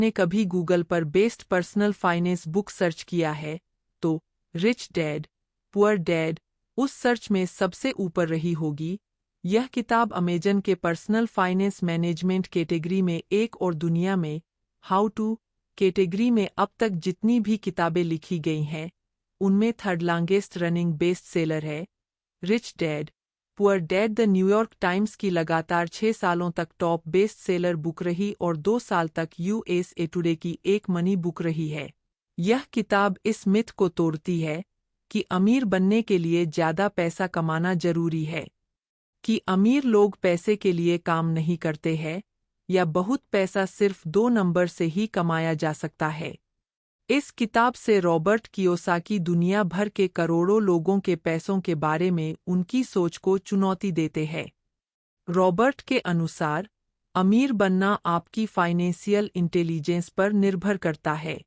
ने कभी गूगल पर best personal finance book search किया है तो रिच डैड पुअर डैड उस सर्च में सबसे ऊपर रही होगी। यह किताब अमेजन के पर्सनल फाइनेंस मैनेजमेंट कैटेगरी में एक और दुनिया में हाउ टू कैटेगरी में अब तक जितनी भी किताबें लिखी गई हैं उनमें third longest running best seller है। Rich dad poor dad the New York Times की लगातार 6 सालों तक टॉप बेस्ट सेलर बुक रही और 2 साल तक यूएसए टुडे की एक मनी बुक रही है। यह किताब इस मिथ को तोड़ती है कि अमीर बनने के लिए ज़्यादा पैसा कमाना जरूरी है, कि अमीर लोग पैसे के लिए काम नहीं करते हैं या बहुत पैसा सिर्फ 2 नंबर से ही कमाया जा सकता है। इस किताब से रॉबर्ट कियोसाकी दुनिया भर के करोड़ों लोगों के पैसों के बारे में उनकी सोच को चुनौती देते हैं। रॉबर्ट के अनुसार अमीर बनना आपकी फाइनेंशियल इंटेलिजेंस पर निर्भर करता है।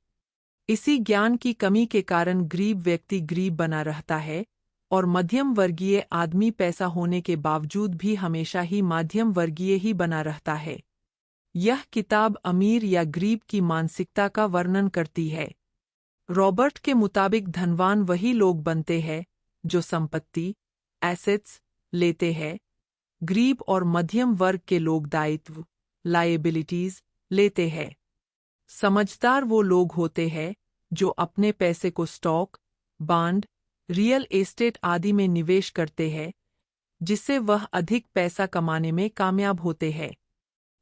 इसी ज्ञान की कमी के कारण गरीब व्यक्ति गरीब बना रहता है और मध्यम वर्गीय आदमी पैसा होने के बावजूद भी हमेशा ही मध्यम वर्गीय ही बना रहता है। यह किताब अमीर या गरीब की मानसिकता का वर्णन करती है। रॉबर्ट के मुताबिक धनवान वही लोग बनते हैं जो संपत्ति एसेट्स लेते हैं। गरीब और मध्यम वर्ग के लोग दायित्व लायबिलिटीज लेते हैं। समझदार वो लोग होते हैं जो अपने पैसे को स्टॉक बॉन्ड रियल एस्टेट आदि में निवेश करते हैं जिससे वह अधिक पैसा कमाने में कामयाब होते हैं।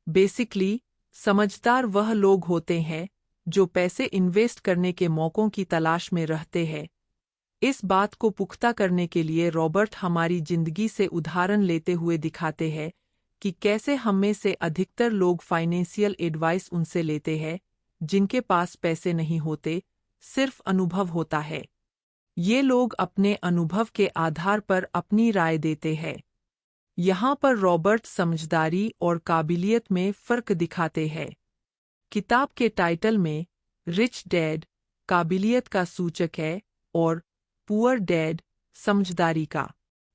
बेसिकली समझदार वह लोग होते हैं जो पैसे इन्वेस्ट करने के मौकों की तलाश में रहते हैं। इस बात को पुख्ता करने के लिए रॉबर्ट हमारी जिंदगी से उदाहरण लेते हुए दिखाते हैं कि कैसे हम में से अधिकतर लोग फाइनेंशियल एडवाइस उनसे लेते हैं जिनके पास पैसे नहीं होते, सिर्फ अनुभव होता है। ये लोग अपने अनुभव के आधार पर अपनी राय देते हैं। यहाँ पर रॉबर्ट समझदारी और काबिलियत में फ़र्क दिखाते हैं। किताब के टाइटल में रिच डैड काबिलियत का सूचक है और पुअर डैड समझदारी का।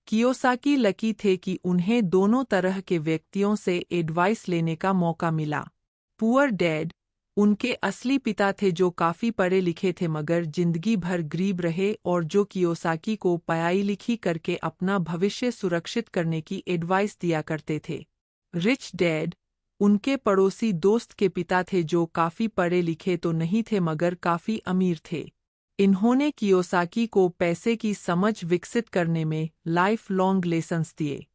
कियोसाकी लकी थे कि उन्हें दोनों तरह के व्यक्तियों से एडवाइस लेने का मौका मिला। पुअर डैड उनके असली पिता थे जो काफ़ी पढ़े लिखे थे मगर जिंदगी भर गरीब रहे और जो कियोसाकी को पढ़ाई लिखी करके अपना भविष्य सुरक्षित करने की एडवाइस दिया करते थे। रिच डैड उनके पड़ोसी दोस्त के पिता थे जो काफ़ी पढ़े लिखे तो नहीं थे मगर काफ़ी अमीर थे। इन्होंने कियोसाकी को पैसे की समझ विकसित करने में लाइफ लॉन्ग लेसन्स दिए।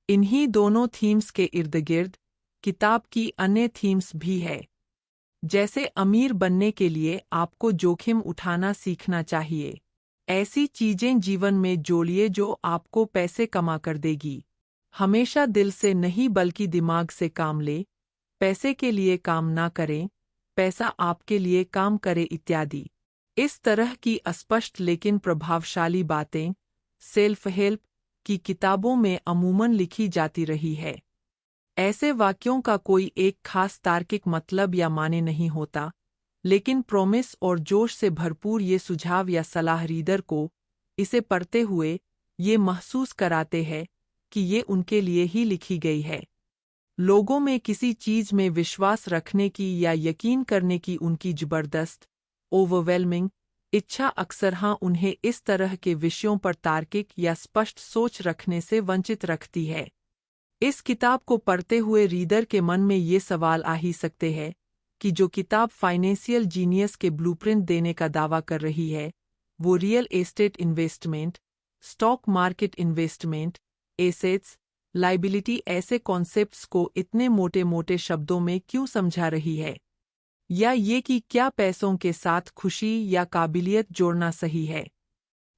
इन्हीं दोनों थीम्स के इर्द गिर्द किताब की अन्य थीम्स भी है, जैसे अमीर बनने के लिए आपको जोखिम उठाना सीखना चाहिए। ऐसी चीजें जीवन में जोड़िए जो आपको पैसे कमा कर देगी। हमेशा दिल से नहीं बल्कि दिमाग से काम ले। पैसे के लिए काम ना करें, पैसा आपके लिए काम करे इत्यादि। इस तरह की अस्पष्ट लेकिन प्रभावशाली बातें सेल्फ हेल्प की किताबों में अमूमन लिखी जाती रही है। ऐसे वाक्यों का कोई एक खास तार्किक मतलब या माने नहीं होता, लेकिन प्रॉमिस और जोश से भरपूर ये सुझाव या सलाह रीडर को इसे पढ़ते हुए ये महसूस कराते हैं कि ये उनके लिए ही लिखी गई है। लोगों में किसी चीज़ में विश्वास रखने की या यकीन करने की उनकी ज़बरदस्त ओवरवेलमिंग इच्छा अक्सर उन्हें इस तरह के विषयों पर तार्किक या स्पष्ट सोच रखने से वंचित रखती है। इस किताब को पढ़ते हुए रीडर के मन में ये सवाल आ ही सकते हैं कि जो किताब फाइनेंशियल जीनियस के ब्लूप्रिंट देने का दावा कर रही है वो real estate investment, stock market investment, assets, liability ऐसे कॉन्सेप्ट्स को इतने मोटे मोटे शब्दों में क्यों समझा रही है, या ये कि क्या पैसों के साथ खुशी या काबिलियत जोड़ना सही है।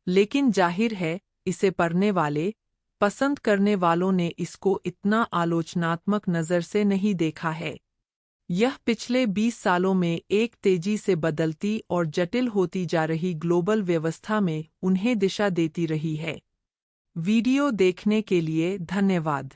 लेकिन जाहिर है इसे पढ़ने वाले पसंद करने वालों ने इसको इतना आलोचनात्मक नज़र से नहीं देखा है। यह पिछले 20 सालों में एक तेजी से बदलती और जटिल होती जा रही ग्लोबल व्यवस्था में उन्हें दिशा देती रही है। वीडियो देखने के लिए धन्यवाद।